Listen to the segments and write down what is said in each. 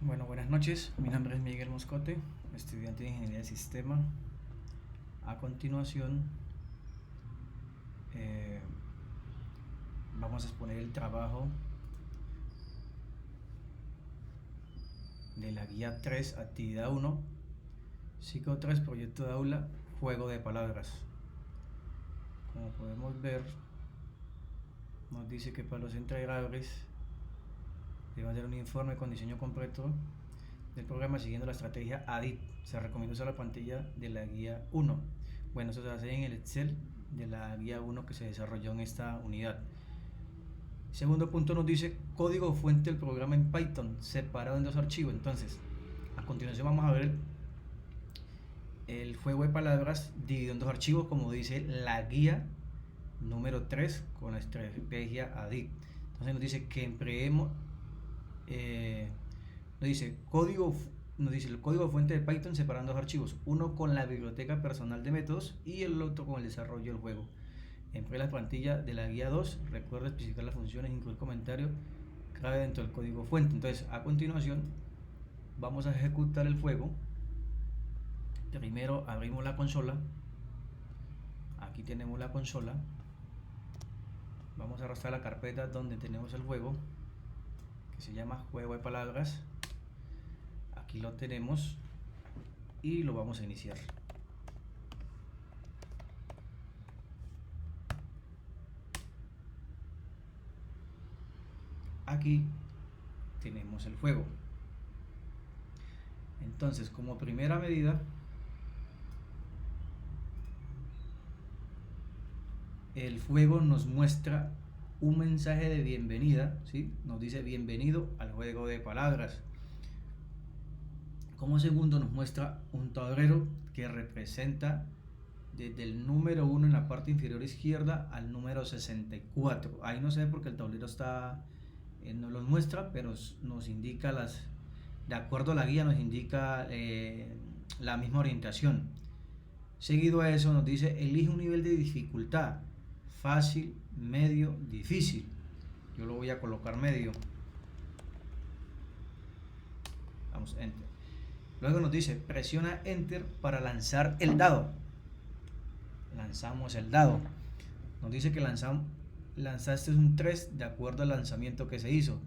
Bueno, buenas noches. Mi nombre es Miguel Moscote, estudiante de Ingeniería de Sistema. A continuación, eh, vamos a exponer el trabajo de la guía 3, actividad 1, ciclo 3, proyecto de aula, juego de palabras. Como podemos ver, nos dice que para los entregables deben hacer un informe con diseño completo del programa siguiendo la estrategia ADIT. Se recomienda usar la plantilla de la guía 1. Bueno, eso se hace en el Excel de la guía 1 que se desarrolló en esta unidad. Segundo punto nos dice código fuente del programa en Python separado en dos archivos. Entonces, a continuación vamos a ver el juego de palabras dividido en dos archivos, como dice la guía número 3 con la estrategia ADIT. Entonces nos dice que empleemos nos dice el código fuente de Python separando dos archivos, uno con la biblioteca personal de métodos y el otro con el desarrollo del juego. Emplee la plantilla de la guía 2, recuerda especificar las funciones, incluir comentarios clave dentro del código fuente. Entonces, a continuación, vamos a ejecutar el juego. Primero abrimos la consola. Aquí tenemos la consola. Vamos a arrastrar la carpeta donde tenemos el juego, que se llama juego de palabras. Aquí lo tenemos y lo vamos a iniciar. Aquí tenemos el juego. Entonces, como primera medida, el juego nos muestra un mensaje de bienvenida, ¿sí? Nos dice bienvenido al juego de palabras. Como segundo nos muestra un tablero que representa desde el número 1 en la parte inferior izquierda al número 64. Ahí no sé porque el tablero está no los muestra, pero nos indica de acuerdo a la guía nos indica la misma orientación. Seguido a eso nos dice elige un nivel de dificultad, fácil, medio, difícil. Yo lo voy a colocar medio. Vamos, enter. Luego nos dice presiona enter para lanzar el dado. Lanzamos el dado. Nos dice que lanzaste un 3 de acuerdo al lanzamiento que se hizo.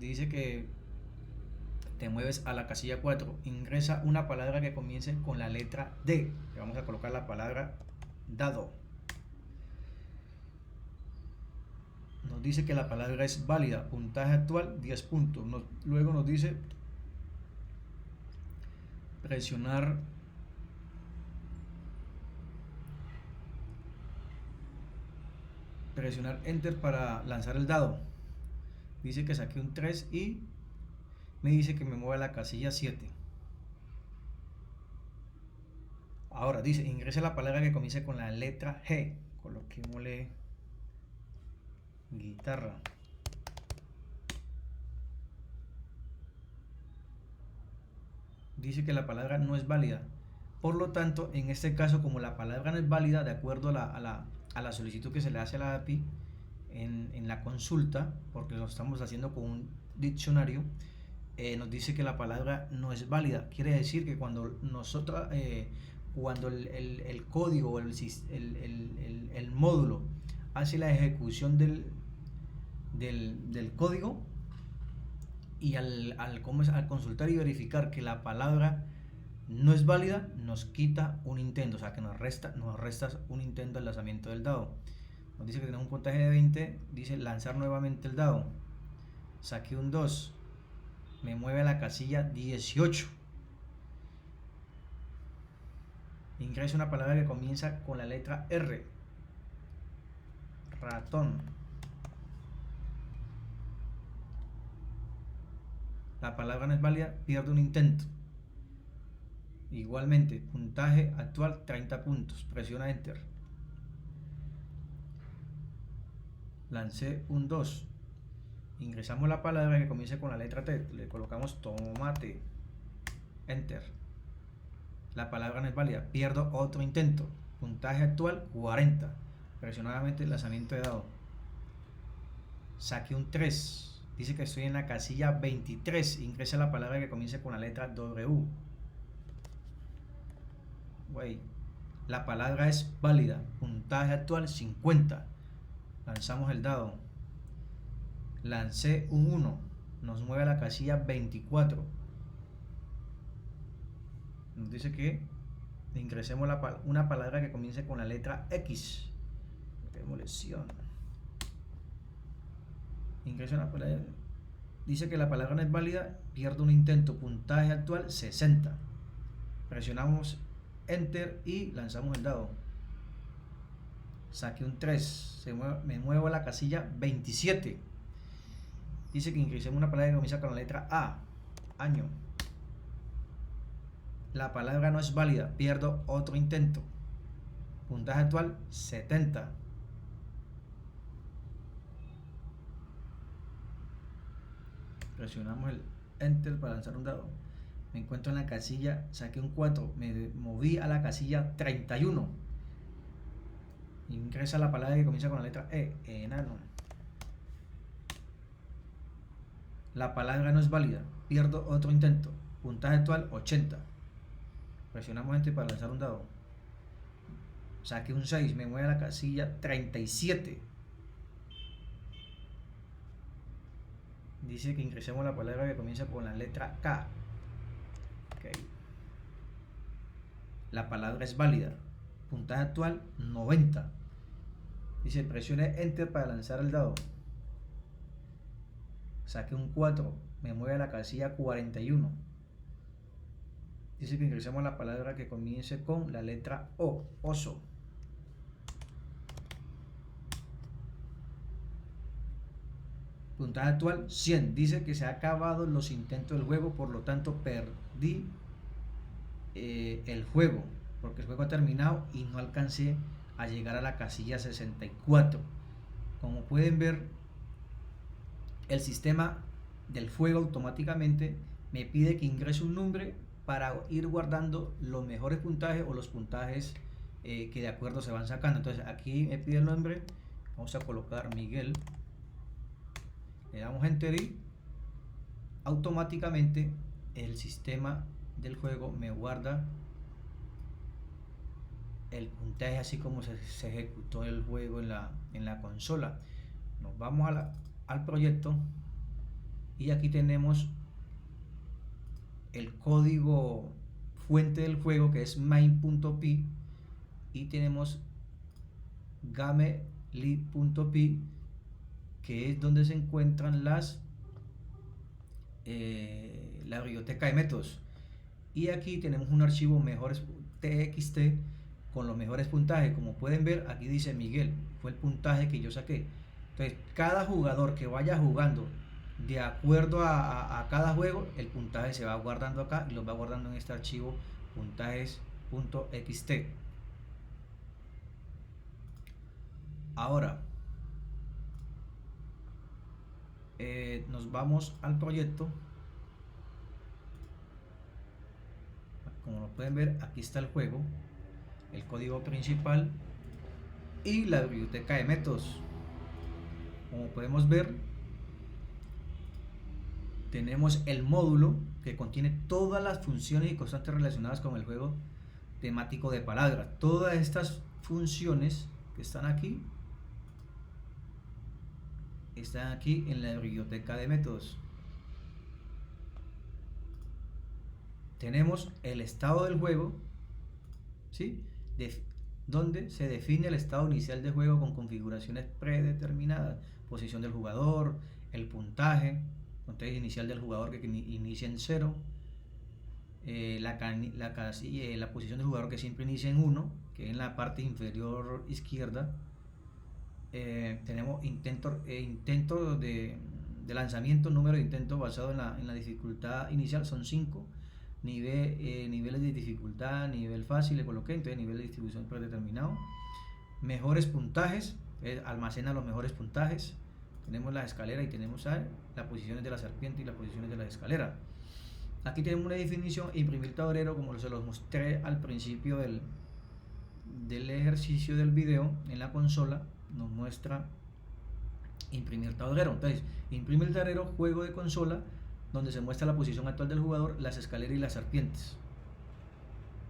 Dice que te mueves a la casilla 4, ingresa una palabra que comience con la letra D. Le vamos a colocar la palabra dado. Nos dice que la palabra es válida, puntaje actual 10 puntos. Luego nos dice presionar enter para lanzar el dado. Dice que saqué un 3 y me dice que me mueva a la casilla 7. Ahora dice ingrese la palabra que comience con la letra G. Coloquémosle guitarra. Dice que la palabra no es válida. Por lo tanto, en este caso, como la palabra no es válida, de acuerdo a la solicitud que se le hace a la API en la consulta, porque lo estamos haciendo con un diccionario, nos dice que la palabra no es válida. Quiere decir que cuando nosotros, cuando el código o el módulo hace la ejecución del código y al consultar y verificar que la palabra no es válida, nos quita un intento, o sea que nos resta un intento del lanzamiento del dado. Nos dice que tenemos un puntaje de 20, dice lanzar nuevamente el dado. Saqué un 2, me mueve a la casilla 18. Ingresa una palabra que comienza con la letra R. Ratón. La palabra no es válida, pierde un intento. Igualmente, puntaje actual 30 puntos. Presiona enter. Lancé un 2. Ingresamos la palabra que comience con la letra T. Le colocamos tomate. Enter. La palabra no es válida. Pierdo otro intento. Puntaje actual 40. Presiona nuevamente el lanzamiento de dado. Saqué un 3. Dice que estoy en la casilla 23. Ingresa la palabra que comience con la letra W. Wey. La palabra es válida. Puntaje actual 50. Lanzamos el dado. Lancé un 1. Nos mueve a la casilla 24. Nos dice que ingresemos una palabra que comience con la letra X. Demolición. Ingreso una palabra. Dice que la palabra no es válida. Pierdo un intento. Puntaje actual 60. Presionamos Enter y lanzamos el dado. Saqué un 3. Me muevo a la casilla 27. Dice que ingresemos una palabra que comienza con la letra A. Año. La palabra no es válida. Pierdo otro intento. Puntaje actual 70. Presionamos el Enter para lanzar un dado. Me encuentro en la casilla, saqué un 4, me moví a la casilla 31. Ingresa la palabra que comienza con la letra E, enano. La palabra no es válida, pierdo otro intento. Puntaje actual 80. Presionamos Enter para lanzar un dado. Saqué un 6, me mueve a la casilla 37. Dice que ingresemos la palabra que comienza con la letra K. Okay. La palabra es válida. Puntaje actual 90. Dice presione Enter para lanzar el dado. Saqué un 4. Me mueve a la casilla 41. Dice que ingresemos la palabra que comience con la letra O. Oso. Puntaje actual 100. Dice que se han acabado los intentos del juego, por lo tanto perdí el juego, porque el juego ha terminado y no alcancé a llegar a la casilla 64. Como pueden ver, el sistema del juego automáticamente me pide que ingrese un nombre para ir guardando los mejores puntajes o los puntajes que de acuerdo se van sacando. Entonces aquí me pide el nombre, vamos a colocar Miguel. Le damos Enter y automáticamente el sistema del juego me guarda el puntaje así como se ejecutó el juego en la consola. Nos vamos al proyecto y aquí tenemos el código fuente del juego, que es main.py, y tenemos gamely.py, que es donde se encuentran la biblioteca de métodos, y aquí tenemos un archivo mejores txt con los mejores puntajes. Como pueden ver, aquí dice Miguel, fue el puntaje que yo saqué. Entonces cada jugador que vaya jugando de acuerdo a cada juego, el puntaje se va guardando acá y lo va guardando en este archivo puntajes.xt. Ahora nos vamos al proyecto. Como lo pueden ver, aquí está el juego, el código principal y la biblioteca de métodos. Como podemos ver, tenemos el módulo que contiene todas las funciones y constantes relacionadas con el juego temático de palabras. Todas estas funciones que están aquí en la biblioteca de métodos. Tenemos el estado del juego, ¿sí? Donde se define el estado inicial del juego con configuraciones predeterminadas: posición del jugador, el puntaje, puntaje inicial del jugador que inicia en 0, la posición del jugador que siempre inicia en 1, que es en la parte inferior izquierda. Tenemos intento de lanzamiento, número de intentos basado en la dificultad inicial, son 5. Niveles de dificultad, nivel fácil le coloqué, entonces nivel de distribución predeterminado. Mejores puntajes, almacena los mejores puntajes. Tenemos la escalera y tenemos las posiciones de la serpiente y las posiciones de la escalera. Aquí tenemos una definición: imprimir tablero, como se los mostré al principio del ejercicio del video. En la consola nos muestra imprimir tablero. Entonces, imprime el tablero, juego de consola, donde se muestra la posición actual del jugador, las escaleras y las serpientes.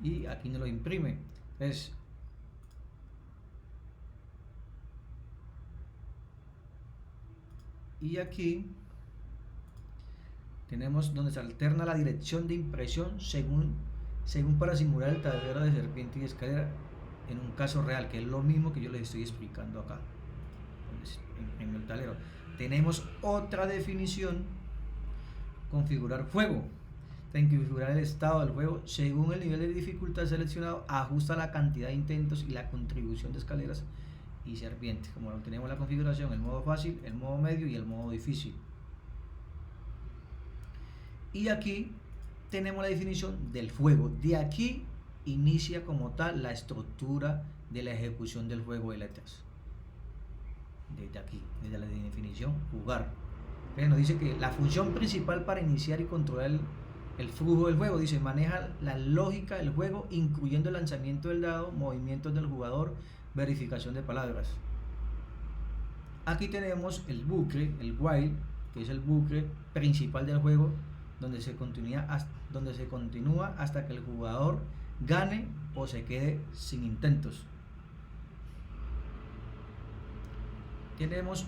Y aquí nos lo imprime. Entonces, y aquí tenemos donde se alterna la dirección de impresión según para simular el tablero de serpiente y escalera en un caso real, que es lo mismo que yo les estoy explicando acá en el tablero. Tenemos otra definición: configurar juego. En configurar el estado del juego según el nivel de dificultad seleccionado, ajusta la cantidad de intentos y la contribución de escaleras y serpientes. Como lo tenemos la configuración, el modo fácil, el modo medio y el modo difícil. Y aquí tenemos la definición del juego. De aquí inicia como tal la estructura de la ejecución del juego de letras. Desde aquí, desde la definición, jugar. Entonces nos dice que la función principal para iniciar y controlar el flujo del juego, dice, maneja la lógica del juego, incluyendo el lanzamiento del dado, movimientos del jugador, verificación de palabras. Aquí tenemos el bucle, el while, que es el bucle principal del juego, donde se continúa hasta que el jugador gane o se quede sin intentos. Tenemos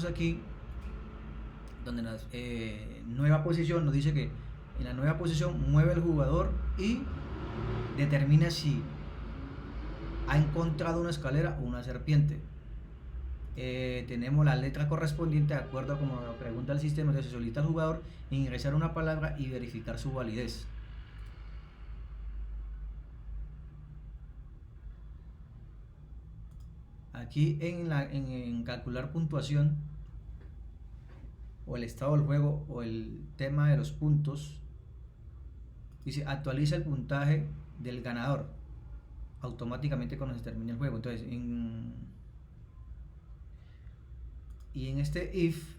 aquí donde la nueva posición nos dice que en la nueva posición mueve el jugador y determina si ha encontrado una escalera o una serpiente. Tenemos la letra correspondiente de acuerdo a como lo pregunta el sistema, donde se solicita al jugador ingresar una palabra y verificar su validez. Aquí en calcular puntuación o el estado del juego o el tema de los puntos, dice actualiza el puntaje del ganador automáticamente cuando se termine el juego. Entonces en este if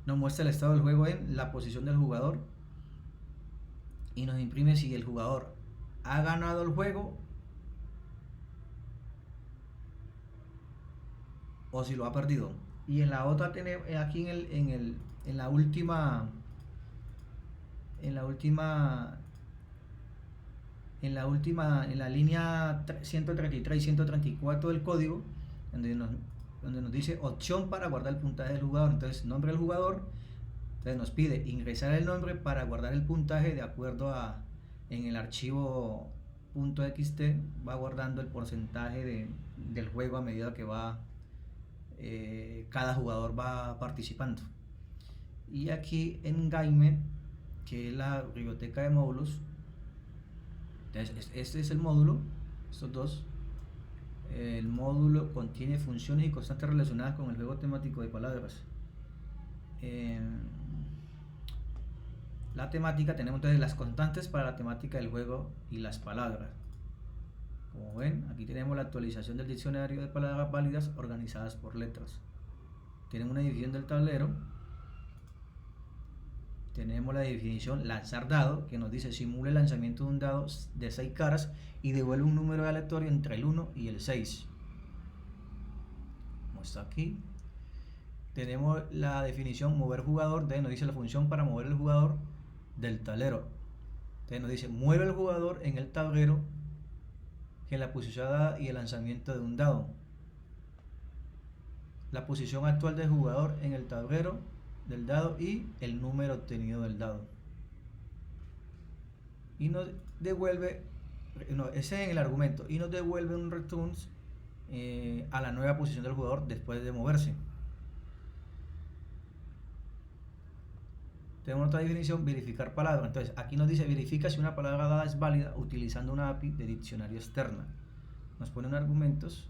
nos muestra el estado del juego en la posición del jugador y nos imprime si el jugador ha ganado el juego o si lo ha perdido. Y en la otra tenemos aquí en la línea 133 y 134 del código, donde nos dice opción para guardar el puntaje del jugador. Entonces nombre del jugador, entonces nos pide ingresar el nombre para guardar el puntaje de acuerdo a en el archivo .xt va guardando el porcentaje del juego a medida que va cada jugador va participando. Y aquí en Game, que es la biblioteca de módulos, entonces este es el módulo, estos dos. El módulo contiene funciones y constantes relacionadas con el juego temático de palabras. La temática, tenemos entonces las constantes para la temática del juego y las palabras. Como ven, aquí tenemos la actualización del diccionario de palabras válidas organizadas por letras. Tenemos una división del tablero. Tenemos la definición lanzar dado, que nos dice simula el lanzamiento de un dado de 6 caras y devuelve un número aleatorio entre el 1 y el 6. Como está aquí. Tenemos la definición mover jugador, entonces nos dice la función para mover el jugador del tablero. Entonces nos dice mueve el jugador en el tablero en la posición dada y el lanzamiento de un dado. La posición actual del jugador en el tablero del dado y el número obtenido del dado. Y nos devuelve, ese es el argumento, y nos devuelve un return a la nueva posición del jugador después de moverse. Tenemos otra definición, verificar palabras. Entonces aquí nos dice verifica si una palabra dada es válida utilizando una API de diccionario externa. Nos pone un argumentos,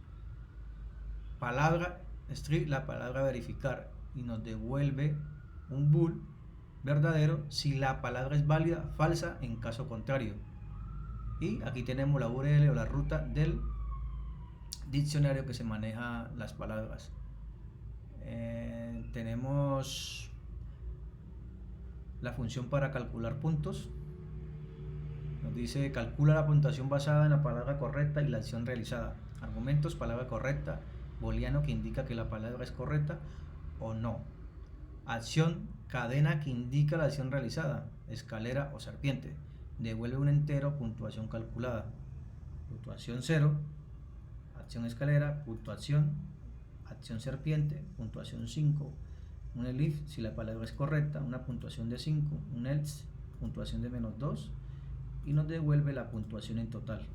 palabra string, la palabra verificar, y nos devuelve un bool verdadero si la palabra es válida, falsa en caso contrario. Y aquí tenemos la URL o la ruta del diccionario que se maneja las palabras. Tenemos la función para calcular puntos. Nos dice calcula la puntuación basada en la palabra correcta y la acción realizada. Argumentos, palabra correcta, booleano que indica que la palabra es correcta o no. Acción, cadena que indica la acción realizada, escalera o serpiente. Devuelve un entero, puntuación calculada. Puntuación 0, acción escalera, puntuación, acción serpiente, puntuación 5. Un elif si la palabra es correcta, una puntuación de 5. Un else, puntuación de -2. Y nos devuelve la puntuación en total.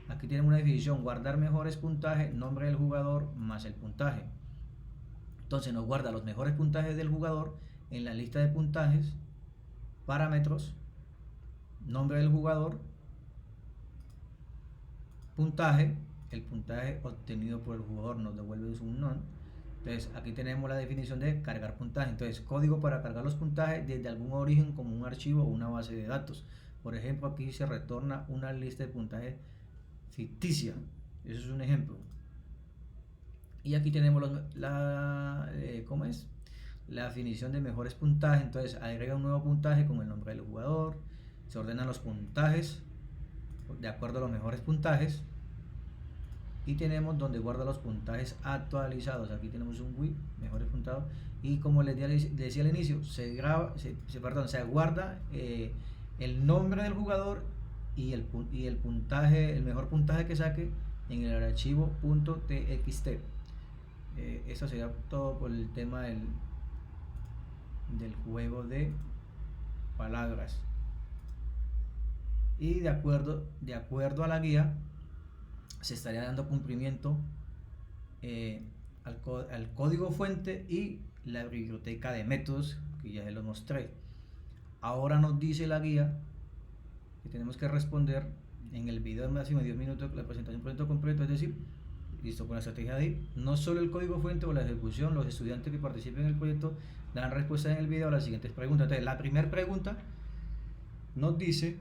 Aquí tenemos una definición: guardar mejores puntajes, nombre del jugador más el puntaje. Entonces nos guarda los mejores puntajes del jugador en la lista de puntajes, parámetros, nombre del jugador, puntaje, el puntaje obtenido por el jugador nos devuelve un non. Entonces aquí tenemos la definición de cargar puntaje. Entonces código para cargar los puntajes desde algún origen como un archivo o una base de datos. Por ejemplo, aquí se retorna una lista de puntaje ficticia. Eso es un ejemplo. Y aquí tenemos la definición de mejores puntajes. Entonces agrega un nuevo puntaje con el nombre del jugador. Se ordenan los puntajes de acuerdo a los mejores puntajes. Y tenemos donde guarda los puntajes actualizados. Aquí tenemos un WIP, mejores puntados. Y como les decía al inicio, se guarda el nombre del jugador y el puntaje, el mejor puntaje que saque en el archivo .txt. Eso sería todo por el tema del juego de palabras. Y de acuerdo a la guía se estaría dando cumplimiento al código fuente y la biblioteca de métodos que ya se los mostré. Ahora nos dice la guía que tenemos que responder en el video de máximo de 10 minutos la presentación proyecto completo, es decir, listo con la estrategia de ir. No solo el código fuente o la ejecución, los estudiantes que participen en el proyecto dan respuesta en el video a las siguientes preguntas. Entonces, la primera pregunta nos dice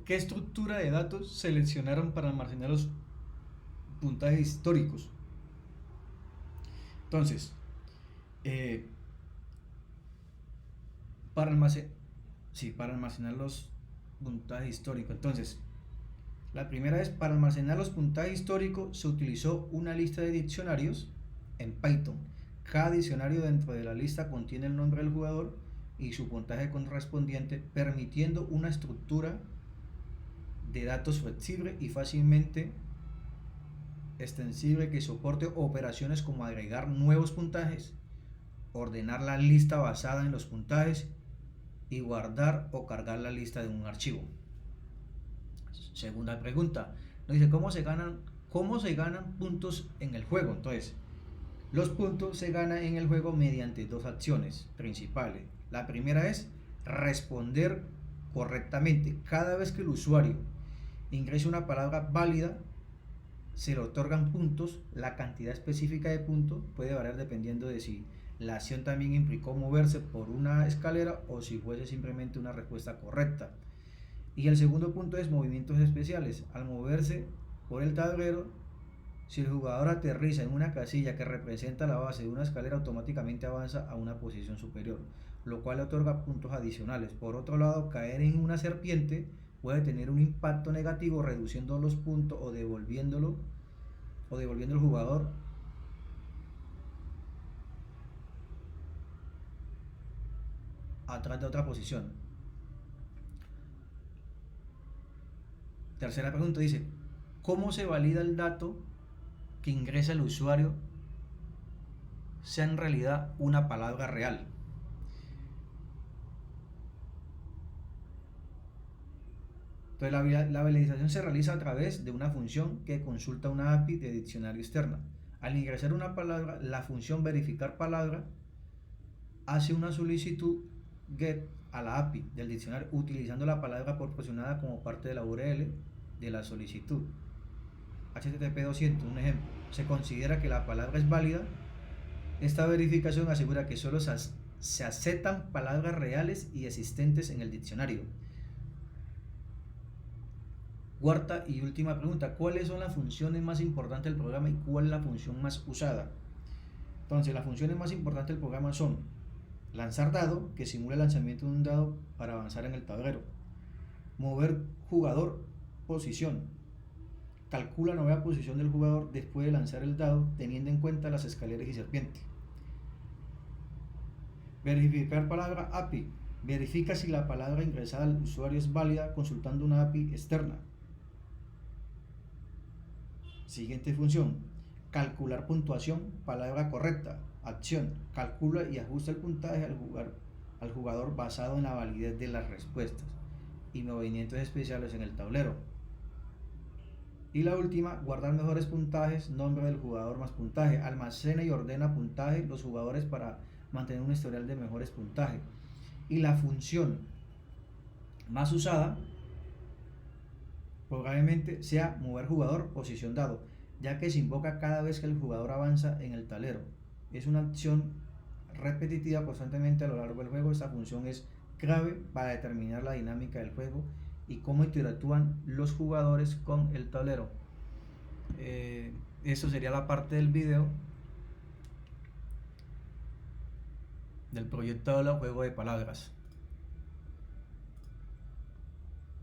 qué estructura de datos seleccionaron para almacenar los puntajes históricos. Entonces, para almacenar los puntajes históricos. Entonces, la primera es: para almacenar los puntajes históricos se utilizó una lista de diccionarios en Python. Cada diccionario dentro de la lista contiene el nombre del jugador y su puntaje correspondiente, permitiendo una estructura de datos flexible y fácilmente extensible que soporte operaciones como agregar nuevos puntajes, ordenar la lista basada en los puntajes y guardar o cargar la lista de un archivo. Segunda pregunta, nos dice cómo se ganan puntos en el juego. Entonces, los puntos se ganan en el juego mediante dos acciones principales. La primera es responder correctamente. Cada vez que el usuario ingrese una palabra válida, se le otorgan puntos. La cantidad específica de puntos puede variar dependiendo de si la acción también implicó moverse por una escalera o si fuese simplemente una respuesta correcta. Y el segundo punto es movimientos especiales. Al moverse por el tablero, si el jugador aterriza en una casilla que representa la base de una escalera, automáticamente avanza a una posición superior, lo cual le otorga puntos adicionales. Por otro lado, caer en una serpiente puede tener un impacto negativo, reduciendo los puntos o devolviendo el jugador atrás de otra posición. Tercera pregunta dice: ¿cómo se valida el dato que ingresa el usuario sea en realidad una palabra real? Entonces, la validación se realiza a través de una función que consulta una API de diccionario externa. Al ingresar una palabra, la función verificar palabra hace una solicitud GET a la API del diccionario utilizando la palabra proporcionada como parte de la URL de la solicitud. HTTP 200, un ejemplo. Se considera que la palabra es válida Esta verificación asegura que solo se aceptan palabras reales y existentes en el diccionario. Cuarta y última pregunta, ¿cuáles son las funciones más importantes del programa y cuál es la función más usada? Entonces, las funciones más importantes del programa son lanzar dado, que simula el lanzamiento de un dado para avanzar en el tablero. Mover jugador, posición. Calcula la nueva posición del jugador después de lanzar el dado, teniendo en cuenta las escaleras y serpiente. Verificar palabra API. Verifica si la palabra ingresada al usuario es válida consultando una API externa. Siguiente función. Calcular puntuación, palabra correcta. Acción. Calcula y ajusta el puntaje al jugador basado en la validez de las respuestas y movimientos especiales en el tablero. Y la última, guardar mejores puntajes, nombre del jugador más puntaje. Almacena y ordena puntaje los jugadores para mantener un historial de mejores puntajes. Y la función más usada probablemente sea mover jugador, posición dado, ya que se invoca cada vez que el jugador avanza en el tablero. Es una acción repetitiva constantemente a lo largo del juego. Esta función es clave para determinar la dinámica del juego y cómo interactúan los jugadores con el tablero. Eso sería la parte del video del proyecto Aula, juego de palabras.